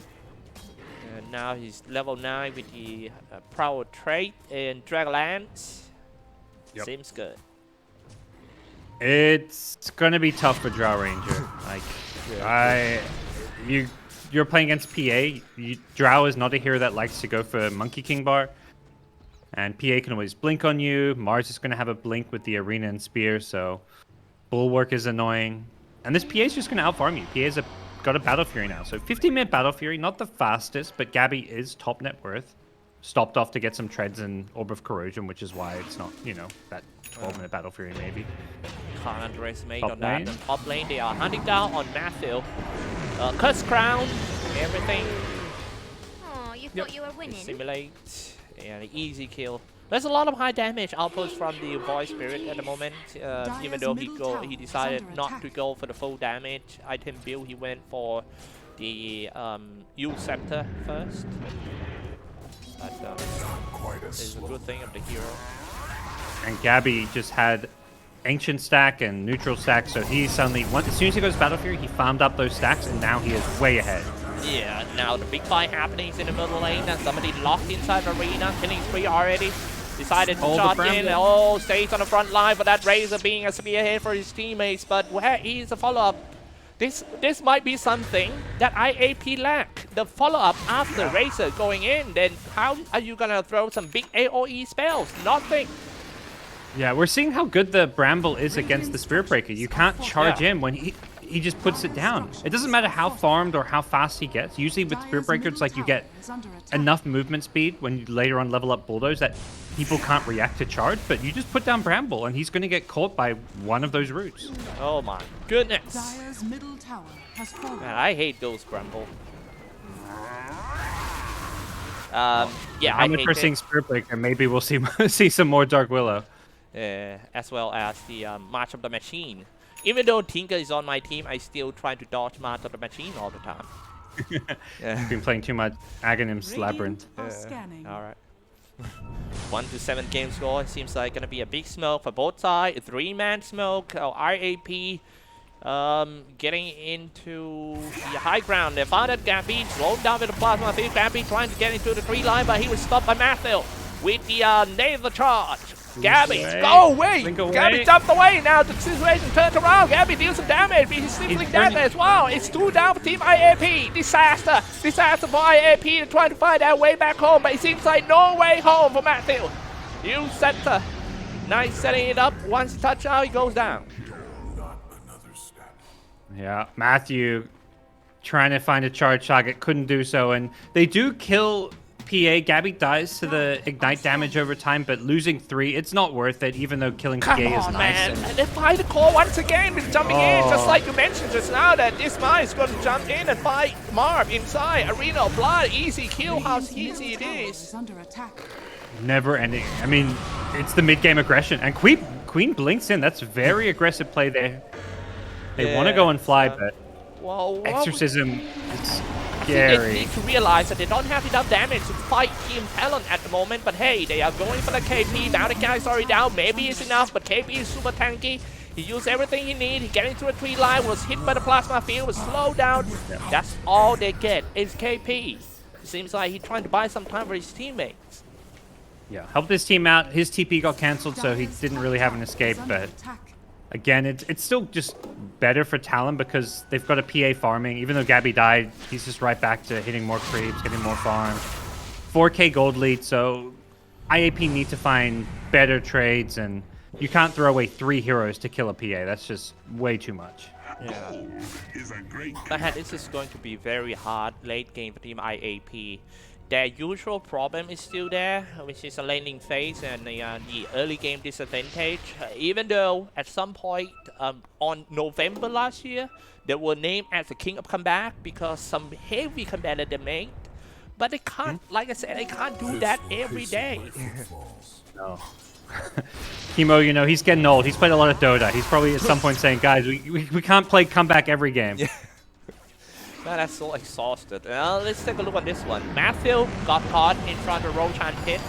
now he's level 9 with the Proud Trait and Dragonlance. Yep. Seems good. It's gonna be tough for Drow Ranger. Like, you're playing against PA. Drow is not a hero that likes to go for Monkey King bar, and PA can always blink on you. Mars is gonna have a blink with the arena and spear, so Bulwark is annoying. And this PA is just gonna outfarm you. PA's got a Battle Fury now, so 15-minute Battle Fury, not the fastest, but Gabby is top net worth. Stopped off to get some treads and Orb of Corrosion, which is why it's not, you know, that 12-minute Battle Fury maybe. Can't underestimate Top on that. lane. The top lane, they are hunting down on Matthew. Curse Crown, everything. Oh, you thought you were winning? Simulate, and an easy kill. There's a lot of high damage outputs from the Void Spirit at the moment. Even though he decided not to go for the full damage item build, he went for the U Scepter first. But it's a good thing of the hero. And Gabby just had Ancient stack and Neutral stack, so he suddenly, as soon as he goes Battle Fury, he farmed up those stacks, and now he is way ahead. Yeah, now the big fight happening in the middle lane, and somebody locked inside the arena, killing spree already. Decided to charge in, stays on the front line for that Razor being a spearhead for his teammates, but where is the follow-up? This might be something that IAP lack. The follow-up after Razor going in, then how are you gonna throw some big AoE spells? Nothing. Yeah, we're seeing how good the Bramble is against the Spirit Breaker. You can't charge in when he just puts it down. It doesn't matter how farmed or how fast he gets. Usually with Spirit Breaker, it's like you get enough movement speed when you later on level up Bulldoze that people can't react to charge, but you just put down Bramble and he's going to get caught by one of those roots. Oh my goodness. Dire's middle tower has fallen. Man, I hate those Bramble. Yeah, I hate we're seeing Spirit Breaker, maybe we'll see some more Dark Willow. As well as the March of the Machine. Even though Tinker is on my team, I still try to dodge March of the Machine all the time. I've been playing too much Aghanim's Labyrinth. Alright. 1-7 game score. Seems like gonna be a big smoke for both sides. A 3-man smoke. IAP getting into the high ground. They found that Gabby slowed down with the plasma field. Gabby trying to get into the tree line, but he was stopped by Matthew with the laser charge. Gabby, go away! Gabby jumped away. Now the situation turned around. Gabby deals some damage. He's simply dead as well. It's 2 down for Team IAP. Disaster. Disaster for IAP. Trying to find their way back home, but it seems like no way home for Matthew. You center. Nice setting it up. Once he touches out, he goes down. Yeah, Matthew trying to find a charge target, couldn't do so, and they do kill PA, Gabby dies to the ignite damage over time, but losing 3, it's not worth it, even though killing PA Come is on, nice. man. And they fight the core once again with jumping in, just like you mentioned just now that this man is going to jump in and fight Marv inside Arena of Blood. Easy kill, how easy it is. Under attack. Never ending. I mean, it's the mid-game aggression. And Queen blinks in. That's very aggressive play there. They want to go and fly, but Well, Exorcism is they scary. need to realize that they don't have enough damage to fight Team Talon at the moment, but hey, they are going for the KP. Now the guy's already down. Maybe it's enough, but KP is super tanky. He used everything he needed. He get into a tree line, was hit by the plasma field, was slowed down. That's all they get is KP. Seems like he's trying to buy some time for his teammates. Yeah, helped his team out. His TP got cancelled, so he didn't really have an escape, but again, it's still just better for Talon because they've got a PA farming. Even though Gabby died, he's just right back to hitting more creeps, getting more farms. 4K gold lead, so IAP need to find better trades, and you can't throw away 3 heroes to kill a PA. That's just way too much. Yeah. Is a great But this is going to be very hard late game for Team IAP. Their usual problem is still there, which is a laning phase and the early game disadvantage. Even though at some point on November last year, they were named as the King of Comeback because some heavy commander they made. But they can't, like I said, they can't do that every day. No. Chemo, you know, he's getting old. He's played a lot of Dota. He's probably at some point saying, guys, we can't play comeback every game. Yeah. Man, that's so exhausted. Let's take a look at this one. Matthew got caught in front of Roshan pit.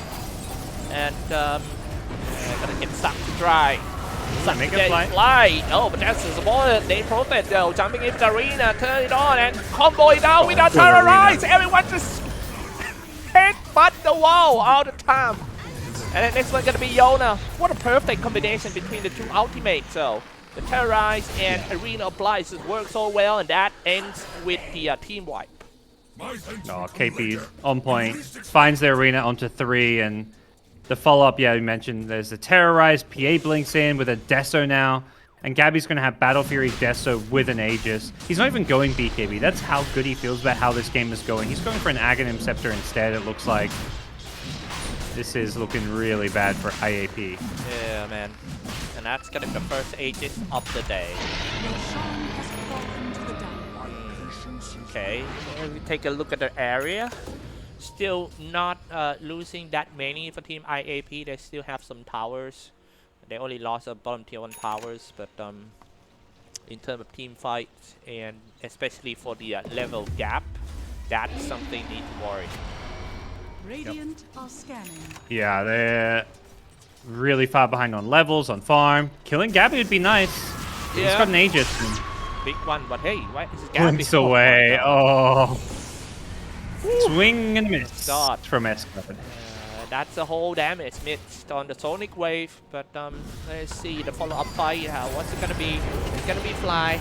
And gonna get sucked to dry. Sucked make to it get fly. Oh, but that's the ball. They protect though. Jumping into the arena, turn it on, and combo it out with a terrorize. Everyone just headbutt the wall all the time. And then next one gonna be Yona. What a perfect combination between the two ultimates, though. The Terrorize and Arena of Blight just work so well, and that ends with the team wipe. Oh, KP on point. Finds the arena onto 3, and the follow-up, yeah, you mentioned there's the Terrorize. PA blinks in with a Deso now, and Gabby's going to have Battle Fury Deso with an Aegis. He's not even going BKB. That's how good he feels about how this game is going. He's going for an Aghanim Scepter instead, it looks like. This is looking really bad for IAP. Yeah, man. And that's gonna be the first Aegis of the day. Okay, we take a look at the area. Still not losing that many for Team IAP. They still have some towers. They only lost a bottom tier 1 towers, but in terms of team fights and especially for the level gap, that's something need to worry. Radiant are scanning. Yeah, they're really far behind on levels, on farm. Killing Gabby would be nice. He's got an Aegis. And Big one, but hey, why is it Gabby? blinks away. Oh. Swing and miss God. from Esclopz. That's the whole damage missed on the Sonic Wave, but let's see the follow-up fight. What's it gonna be? It's gonna be Fly.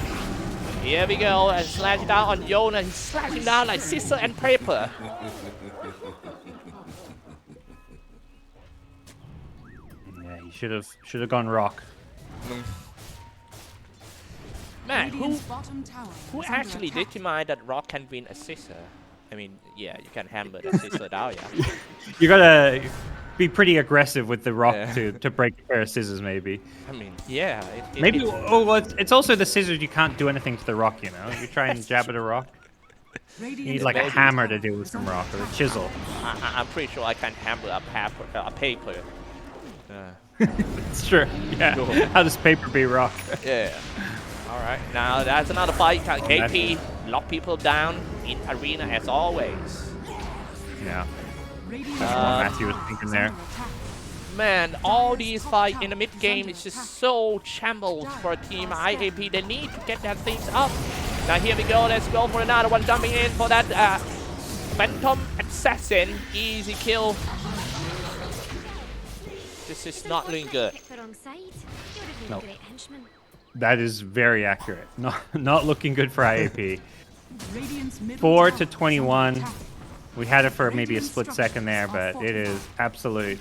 Here we go, and slash down on Yona. He's slashing down like scissor and paper. Yeah, he should have gone rock. Man, Radiant's bottom tower who is under actually attack. determined that Rock can win a scissor? I mean, yeah, you can hammer the scissor down, yeah. You gotta be pretty aggressive with the rock Yeah. to break a pair of scissors, maybe. I mean, yeah. Maybe. it's- Oh, well, it's also the scissors. You can't do anything to the rock. You know, you try and jab at a rock. You need Radiant's like a bottom hammer to tower deal with is some under rock or a chisel. I'm pretty sure I can hammer a paper. It's true. Yeah. Cool. How does paper be rock? Yeah. All right. Now that's another fight. KP lock people down in arena as always. Yeah. Radiant's That's what Matthew was thinking there. under attack. Man, all these fights in the mid game is just so shambles for Team IAP. They need to get their things up. Now here we go. Let's go for another one jumping in for that Phantom Assassin. Easy kill. This is not looking good. Pick the wrong side. You're a Nope. great henchman. That is very accurate. Not looking good for IAP. Radiant's middle 4 tower to is under 21. attack. We had it for maybe a split second there, but it is absolute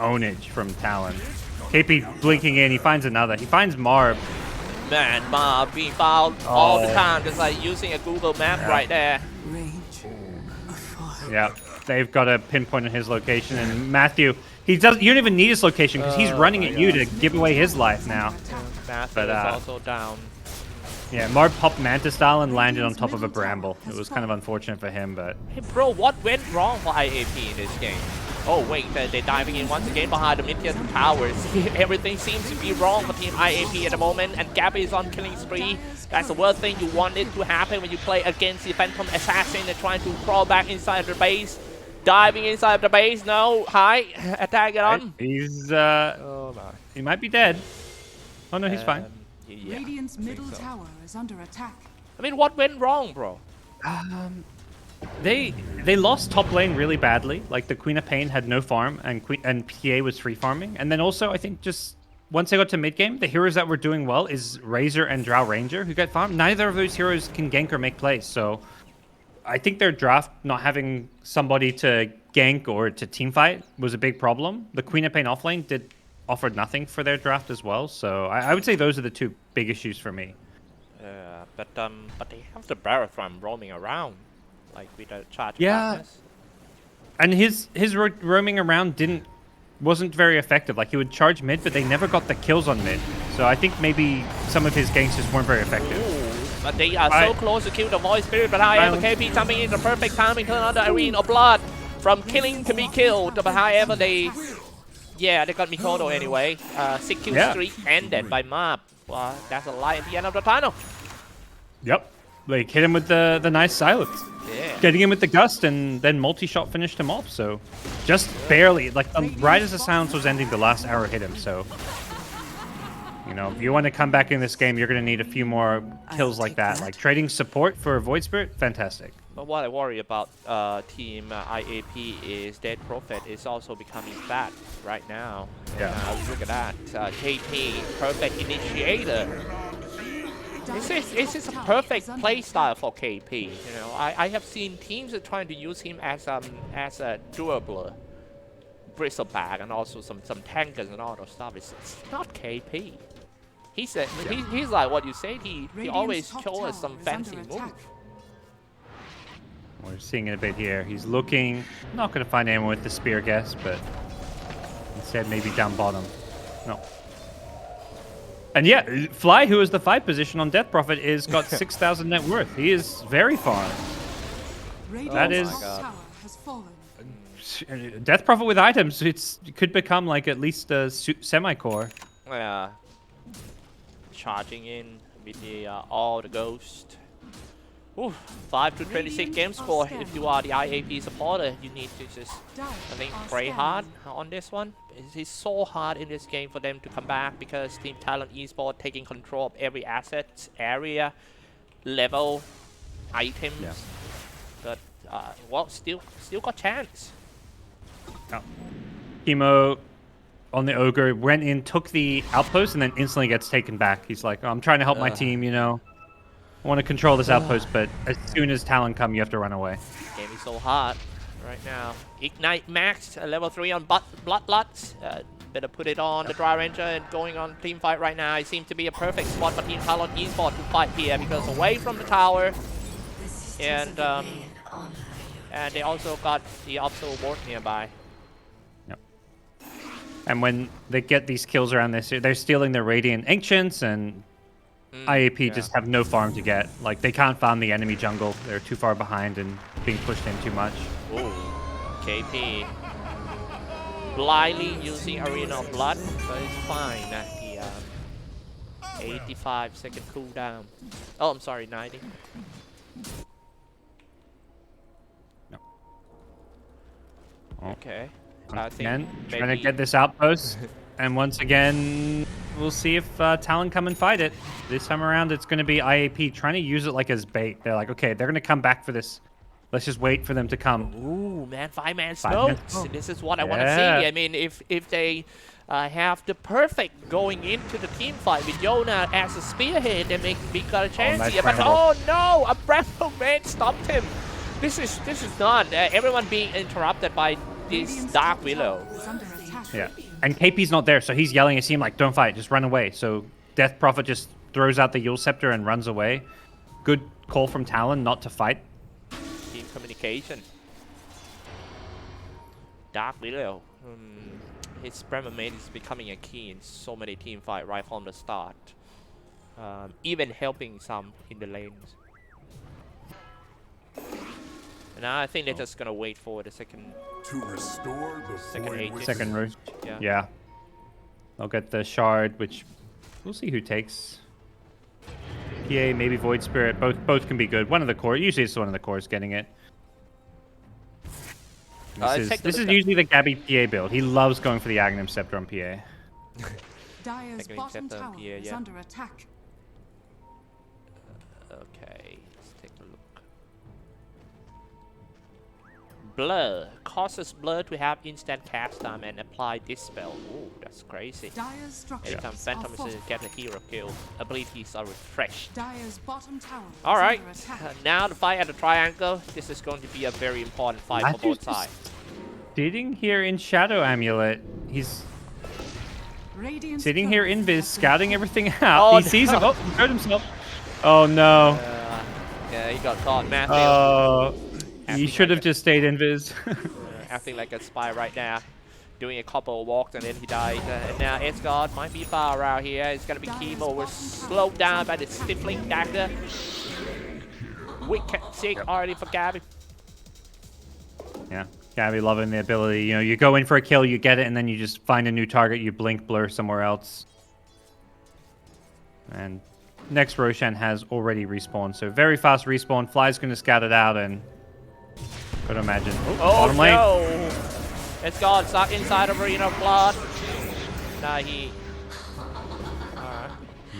ownage from Talon. KP blinking in. He finds another. He finds Marb. Man, Marv being fouled all the Oh. time, just like using a Google map right there. Rage, a fire Yeah, they've got a pinpoint on his location, and Matthew, he does. You don't even need his location because he's running at you to give away his life now. Matthew But, is also down. Yeah, Marv popped Manta style and landed on top of a bramble. It was kind of unfortunate for him, but Hey bro, what went wrong for IAP in this game? Oh wait, they're diving in once again behind the mid-tier towers. Everything seems to be wrong for Team IAP at the moment, and Gabby is on killing spree. That's the worst thing you want it to happen when you play against the Phantom Assassin. They're trying to crawl back inside the base. Diving inside the base, no, hi, attack it on. he's Oh my. he might be dead. Oh no, he's fine. Yeah, Radiant's I think middle so. tower is under attack. I mean, what went wrong, bro? They lost top lane really badly. Like the Queen of Pain had no farm, and PA was free farming. And then also, I think just once they got to mid game, the heroes that were doing well is Razor and Drow Ranger, who got farmed. Neither of those heroes can gank or make plays. So I think their draft not having somebody to gank or to team fight was a big problem. The Queen of Pain offlane offered nothing for their draft as well. So I would say those are the two big issues for me. But they have the Barathram roaming around, like with a charge. Yeah. Darkness. And his roaming around wasn't very effective. Like he would charge mid, but they never got the kills on mid. So I think maybe some of his ganks just weren't very effective. Ooh, but they are so close to kill the Void Spirit, but however, KP coming in the perfect timing, turn on the Arena of Blood from killing to be killed. But however, they got Mikoto anyway. 6 kill streak ended by Marb. Well, that's a light at the end of the tunnel. Yep. Like hit him with the nice silence. Yeah. Getting him with the gust, and then multi-shot finished him off. So just barely, like right as the silence was ending, the last arrow hit him. So you know, if you want to come back in this game, you're going to need a few more kills like that. Like trading support for Void Spirit, fantastic. But what I worry about Team IAP is Dead Prophet is also becoming fat right now. Yeah. Look at that. KP, perfect initiator. This is a perfect play style for KP. You know, I have seen teams are trying to use him as a durable bristleback and also some tankers and all those stuff. It's not KP. He's like what you said. He always shows us some fancy move. We're seeing it a bit here. He's looking, not going to find anyone with the spear guess, but instead maybe down bottom. No. And yeah, Fly, who is the 5 position on Death Prophet, is got 6,000 net worth. He is very far. That is Tower has fallen. Death Prophet with items. It could become like at least a semi-core. Yeah. Charging in with the all the ghost. Ooh, 5 to 26 game score. If you are the IAP supporter, you need to just, I think, pray hard on this one. It's so hard in this game for them to come back because Team Talon Esports taking control of every asset, area, level, items. Yeah. But well, still got chance. Oh. Chemo on the Ogre went in, took the outpost, and then instantly gets taken back. He's like, oh, I'm trying to help my team, you know. I want to control this outpost, but as soon as Talon come, you have to run away. Game is so hard right now. Ignite maxed, level 3 on Bloodlust. Better put it on the Dry Ranger and going on team fight right now. It seems to be a perfect spot for Team Talon Esports to fight here because away from the tower. And they also got the obstacle board nearby. Yep. And when they get these kills around this, they're stealing the Radiant Ancients, and IAP just have no farm to get. Like, they can't farm the enemy jungle. They're too far behind and being pushed in too much. Ooh, KP blindly using Arena of Blood, but it's fine at the 85-second cooldown. Oh, I'm sorry, 90. No. Oh. Okay. Again, trying to get this outpost. And once again, we'll see if Talon come and fight it. This time around, it's going to be IAP trying to use it like as bait. They're like, okay, they're going to come back for this. Let's just wait for them to come. Ooh, man, 5-man Five-man smokes. smoke. This is what I want to see. I mean, if they have the perfect going into the team fight with Yona as a spearhead, then we got a chance nice here. But bramble. oh no, a bramble man stopped him. This is not everyone being interrupted by this Dark Willow. Is under attack. Yeah. And KP's not there, so he's yelling at him like, don't fight, just run away. So Death Prophet just throws out the Yule Scepter and runs away. Good call from Talon not to fight. Team communication. Dark Widow. His Bremermaid is becoming a key in so many team fight right from the start. Even helping some in the lanes. And now I think they're just gonna wait for the second. To restore the Second void Aegis. within. Second row. Yeah. Yeah. I'll get the shard, which we'll see who takes. PA, maybe Void Spirit. Both can be good. One of the core. Usually it's one of the cores getting it. This is usually the Gabby PA build. He loves going for the Aghanim Scepter on PA. Dire's Technically bottom Scepter on tower PA, is yeah. under attack. Okay, let's take a look. Blur causes Blur to have instant cast time and apply Dispel. Ooh, that's crazy. Dire's structures Anytime are Phantom is fortified. get a hero kill, abilities are refreshed. Dire's bottom tower is Alright, under attack. now the fight at the triangle. This is going to be a very important fight for both sides. Sitting here in Shadow Amulet. He's Radiant's sitting here turret in Viz, has been scouting everything out. Oh, He sees him. no. Oh, he hurt himself. Oh, no. Yeah, he got caught. Matthew Oh, he Acting should like have just stayed in Viz. acting like a spy right now. Doing a couple of walks and then he died. And now Xyclopz might be far out here. It's gonna be Chemo. We're slowed down by the stifling dagger. Wicked sick already for Gabby. Yeah, Gabby loving the ability. You know, you go in for a kill, you get it, and then you just find a new target, you blink, blur somewhere else. And next Roshan has already respawned, so very fast respawn. Fly's going to scout it out, and could imagine. Oh, bottom lane. No! Xyclopz stuck inside of Arena of Blood. Nah, he... Alright.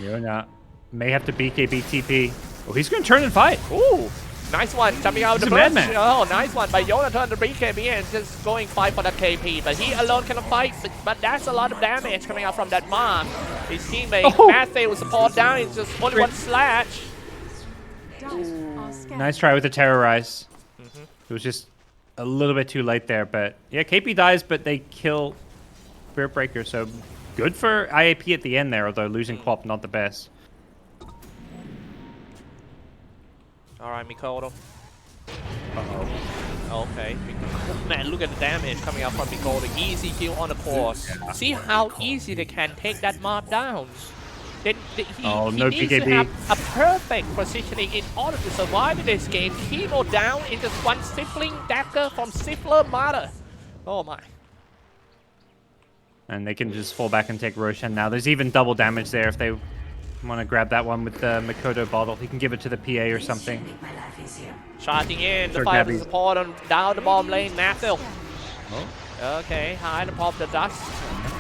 Yona may have to BKB TP. Oh, he's going to turn and fight. Ooh! Nice one, jumping out of He's the a bush. madman. Oh, nice one by Jonathan, the BKB, and just going fight for that KP. But he alone cannot fight, but that's a lot of damage coming out from that mark. His teammate, Oh. Matthew, with support down, it's just only one slash. Dire's are scared. Nice try with the Terrorize. It was just a little bit too late there, but yeah, KP dies, but they kill Spirit Breaker, so good for IAP at the end there, although losing Quap not the best. Alright, Mikoto. Okay. Man, look at the damage coming out from Mikoto. Easy kill on the course. See how easy they can take that mob down. Then Oh, he no needs BKB. to have a perfect positioning in order to survive in this game. Chemo down in just one stifling dagger from Stifler Mother. Oh my. And they can just fall back and take Roshan now. There's even double damage there if they want to grab that one with the Mikoto bottle. He can give it to the PA or something. Charging in, the Sure, fire Gabby. support on down the bomb lane, Matthew. Oh. Okay, hide and pop the dust.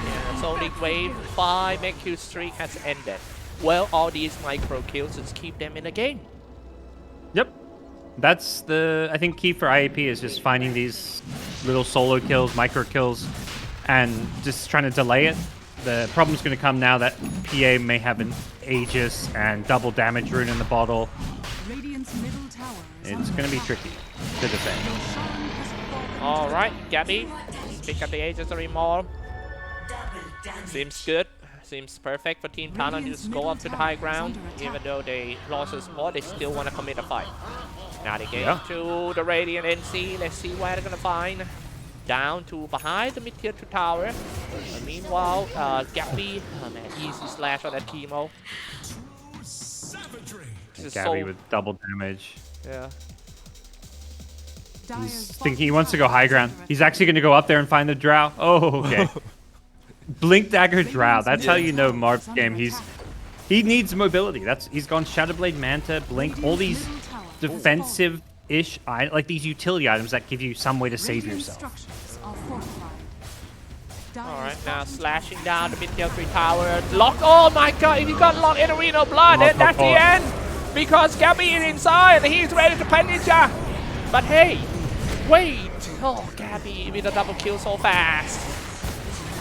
Yeah, Sonic Wave 5 MQ streak has ended. Well, all these micro kills just keep them in the game. Yep. That's the, I think, key for IAP is just finding these little solo kills, micro kills, and just trying to delay it. The problem's going to come now that PA may have an Aegis and double damage rune in the bottle. Radiant's middle tower is It's under going to be attack. tricky to defend. Your shrine has fallen. Alright, Gabby. Pick up the Aegis more. Seems good. Seems perfect for Team Talon to just go up to the high ground. Even though they lost the support, they still want to commit a fight. Now they get Yeah. to the Radiant NC. Let's see where they're going to find. Down to behind the mid-tier 2 tower. Meanwhile, Gabby, oh man, easy slash on that Chemo. Savagery. This is Gabby so, with double damage. yeah. Dire's He's bottom thinking he wants to go tower high is ground. under He's attack. actually going to go up there and find the Drow. Oh, okay. Blink Dagger Drow. That's how you know Marv's game. He needs mobility. He's gone Shadowblade, Manta, Blink, all these Middle tower is defensive-ish, like these utility items that give you some way to fallen. save Radiant yourself. structures are fortified. Dire's Alright, now bottom slashing tower down the is mid-tier 3 tower. Locked. Oh my god, if he got locked in Arena of Blood, then that's the end. Because Gabby is inside and he's ready to punish ya. But hey, wait. Oh, Gabby with a double kill so fast.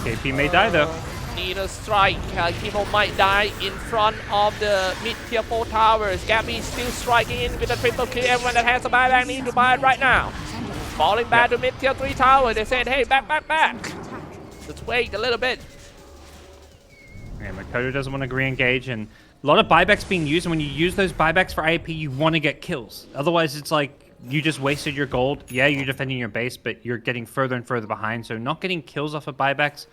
KP may die, though. Need a strike. Chemo might die in front of the mid-tier 4 towers. Gabby still striking in with a triple kill. Everyone that has a buyback needs to buy it right now. Falling back to mid-tier 3 tower. They said, hey, back. Let's wait a little bit. Yeah, Makoto doesn't want to re-engage, and a lot of buybacks being used, and when you use those buybacks for IAP, you want to get kills. Otherwise, it's like you just wasted your gold. Yeah, you're defending your base, but you're getting further and further behind. So not getting kills off of buybacks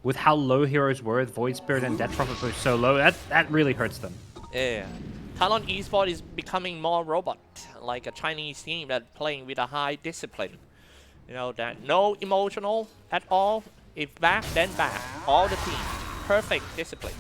with how low heroes were, Void Spirit and Death Prophet were so low, that really hurts them. Yeah. Talon Esports is becoming more robot, like a Chinese team that playing with a high discipline. You know, that no emotional at all. If back, then back. All the team. Perfect discipline.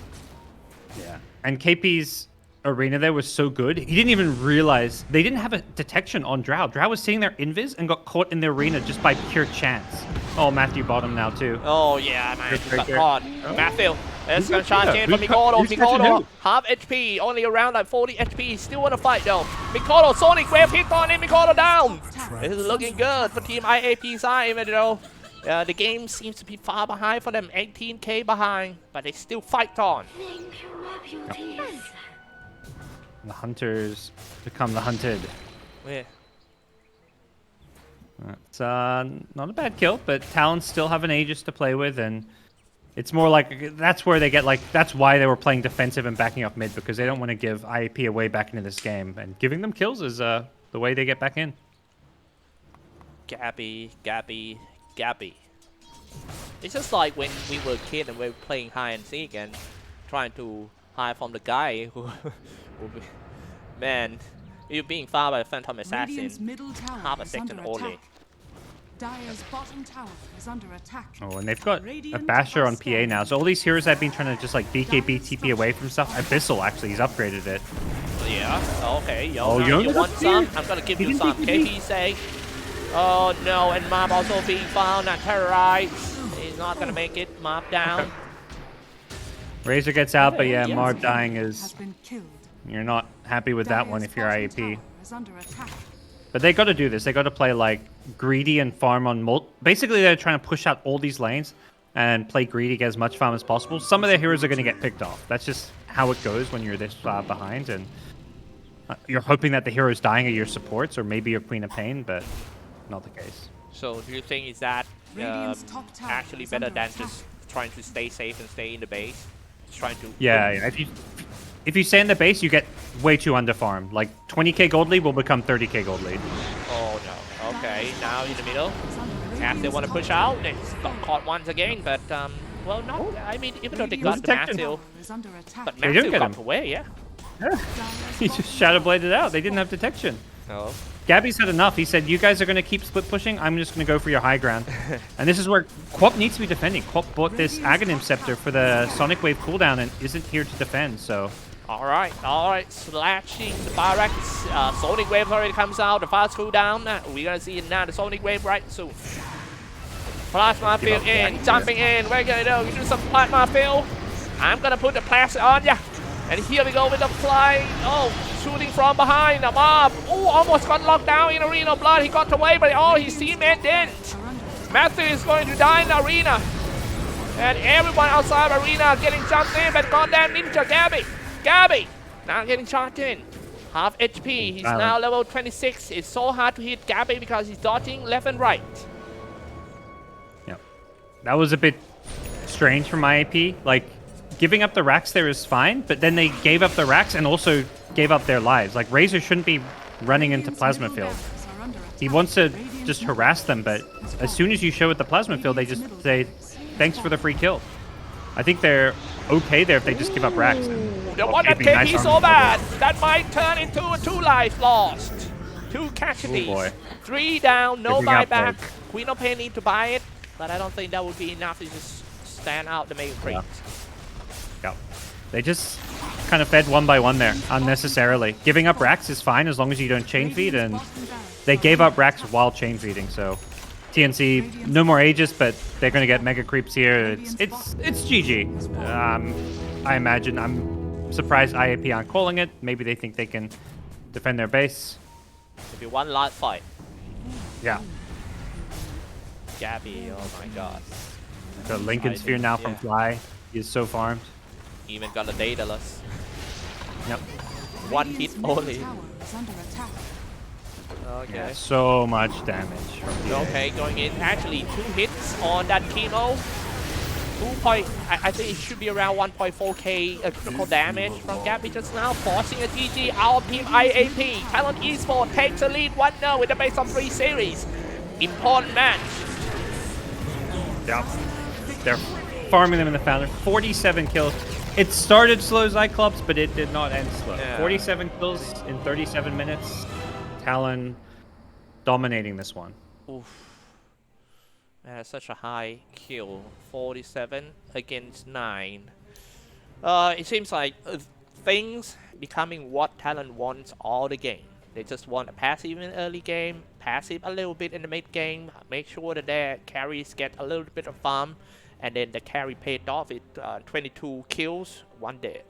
Yeah. And KP's arena there was so good, he didn't even realize they didn't have a detection on Drow. Drow was sitting there invis and got caught in the arena just by pure chance. Oh, Matthew bottom now too. Oh yeah, man, he got there. caught. Oh. Matthew, let's Who's gonna that charge there? in for Who's Mikado. catching Mikado, who? half HP, only around like 40 HP. Still wanna fight though. Mikado, Sonic Wave hit on him. Mikado down. This is looking good for Team IAP side, even though the game seems to be far behind for them, 18k behind, but they still fight on. The hunters become the hunted. Yeah. It's not a bad kill, but Talon still have an Aegis to play with, and it's more like that's where they get like that's why they were playing defensive and backing up mid, because they don't want to give IAP away back into this game, and giving them kills is the way they get back in. Gabby. It's just like when we were kids and we were playing hide and seek and trying to hide from the guy who, man, you're being found by a Phantom Assassin. Radiant's middle tower Half a is second under only. attack. Dire's bottom tower is under attack. Oh, and they've got a Basher on PA now, so all these heroes have been trying to just like BKB TP away from stuff. Abyssal actually, he's upgraded it. Yeah, okay, yo, Oh, now you you want don't some? see- I'm gonna give he you didn't some. BKB. KP say, oh no, and Mob also being found and terrorized. He's not gonna make it. Mob down. Razor gets out, but yeah, Yeah. Marv dying Has is been killed. you're not happy with that one Dire's if you're bottom IAP. tower is under attack. But they got to do this. They got to play like greedy and farm on basically, they're trying to push out all these lanes and play greedy, get as much farm as possible. Some of their heroes are going to get picked off. That's just how it goes when you're this far behind, and you're hoping that the heroes dying are your supports or maybe your Queen of Pain, but not the case. So do you think is that Radiant's top tower actually is better under than attack. just trying to stay safe and stay in the base? Just trying to Yeah. If you stay in the base, you get way too underfarmed. Like 20k gold lead will become 30k gold lead. Oh no. Okay, now in the middle. Is under As they Radiant's want to top push tower. out, they got caught once again, but well, not. I mean, even though they got Radiant's the top Matthew, tower is under attack. but They didn't Matthew get got him. away, yeah. Dire's He bottom just shadow bladed out. They didn't have detection. No. Gabby's had enough. He said, you guys are going to keep split pushing. I'm just going to go for your high ground. And this is where Quap needs to be defending. Quap bought this Aghanim Scepter for the Sonic Wave cooldown and isn't here to defend, so... All right, slashing the barracks. Sonic Wave already comes out. The fast cooldown. We're gonna see it now. The Sonic Wave right soon. Plasma field in, jumping in. We're gonna do. You do some plasma field. I'm gonna put the plasma on ya. And here we go with the flying. Oh, shooting from behind. The mob. Oh, almost got locked down in Arena of Blood. He got away, but all his teammates didn't. are under attack. Matthew is going to die in the arena. And everyone outside the arena getting jumped in, but goddamn Ninja Gabby, now getting charged in. Half HP, he's Talon. now level 26. It's so hard to hit Gabby because he's dodging left and right. Yeah. That was a bit strange from IAP. Like, giving up the racks there is fine, but then they gave up the racks and also gave up their lives. Like, Razor shouldn't be running into Radiant's Plasma middle Field. barracks are under He attack. wants to Radiant's just middle harass them, but barracks has as fallen. soon as you show at the Plasma Field, they just say, thanks for the free kill. I think they're okay there if they just give up racks. And, The one that KP, nice KP so armor. bad, that might turn into a 2 life lost. 2 casualties. boy. 3 down, no Giving up buyback. there. Queen of Pain need to buy it, but I don't think that would be enough to just stand out the main crate. Yeah. They just kind of fed one by one there, unnecessarily. Giving up racks is fine as long as you don't chain feed, and Radiant's bottom barracks they are gave under up racks while chain feeding, so TNC, no more Aegis, but they're going to get mega creeps here. It's GG. I imagine. I'm surprised IAP aren't calling it. Maybe they think they can defend their base. It'll be one last fight. Yeah. Gabby, oh my god. The Lincoln Sphere now from Yeah. Fly. He is so farmed. Even got a Daedalus. Yep. One Radiant's hit middle only. tower is under attack. Okay. Yeah, so much damage from PA. Okay, going in. Actually, 2 hits on that chemo. I think it should be around 1.4k critical damage from Gabby just now, forcing a GG out of Team IAP. Talon Esports takes the lead 1-0 in the best of 3 series. Important match. Yeah. They're farming them in the founder. 47 kills. It started slow, Xyclopz, but it did not end slow. Yeah. 47 kills in 37 minutes. Talon dominating this one. Oof. Man, such a high kill. 47 against 9. It seems like things becoming what Talon wants all the game. They just want a passive in the early game, passive a little bit in the mid game, make sure that their carries get a little bit of farm, and then the carry paid off with 22 kills, 1 death.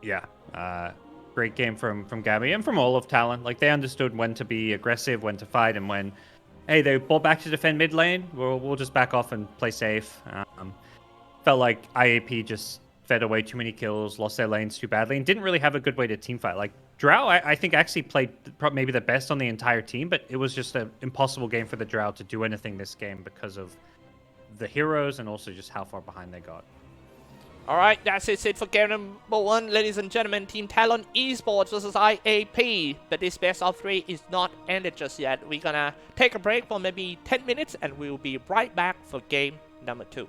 Yeah. Great game from Gabby and from all of Talon. Like, they understood when to be aggressive, when to fight, and when, hey, they bought back to defend mid lane, we'll just back off and play safe. Felt like IAP just fed away too many kills, lost their lanes too badly, and didn't really have a good way to teamfight. Like, Drow, I think, actually played maybe the best on the entire team, but it was just an impossible game for the Drow to do anything this game because of the heroes and also just how far behind they got. Alright, that's it for game number 1, ladies and gentlemen. Team Talon Esports versus IAP. But this best of 3 is not ended just yet. We're gonna take a break for maybe 10 minutes and we'll be right back for game number 2.